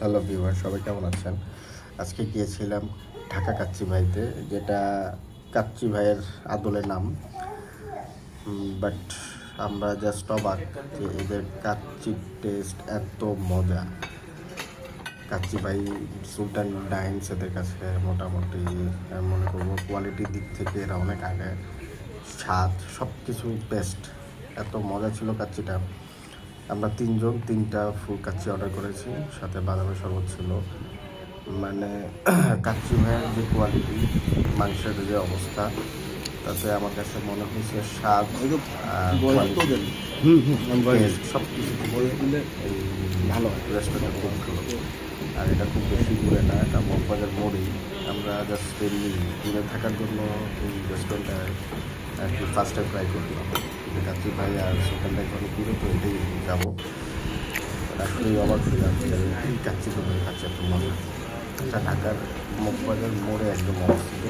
Hello viewer, সবাই কেমন আছেন? আজকে গিয়েছিলাম ঢাকা কাচ্চি ভাইতে, যেটা কাচ্চি ভাইয়ের আদলের নাম। বাট আমরা জাস্ট অবাক যে এদের কাচ্চির টেস্ট এত মজা। কাচ্চি ভাই সুলতান ডাইন্স এদের কাছে মোটামুটি মনে করবো কোয়ালিটির দিক থেকে এরা অনেক আগে। স্বাদ সব কিছু বেস্ট, এত মজা ছিল কাচ্চিটা। আমরা তিনটা ফুল কাচ্চি অর্ডার করেছি, সাথে বাদামের শরবত ছিল। মানে কাচ্চি ভাইয়ের যে কোয়ালিটি, মাংসের যে অবস্থা, তাতে আমার কাছে মনে হয়েছে স্বাদ সব কিছু এই ভালো রেস্টুরেন্ট খুব ভালো। আর এটা খুব বেশি দূরে না, এটা মগবাজার মোড়েই। আমরা জাস্ট এমনি দূরে থাকার জন্য এই রেস্টুরেন্টটা একটু ফার্স্ট টাইম ট্রাই করলাম। কিন্তু কাচ্চি ভাই আর সেখান থেকে অনেক দূরে, তো এটাই যাবো। আসলেই অবাক হইলাম যে এই কাচ্চি তো ধরে খাচ্ছে এত মজা। এটা ঢাকার মগবাজার মোড়ে একদম অবস্থিত।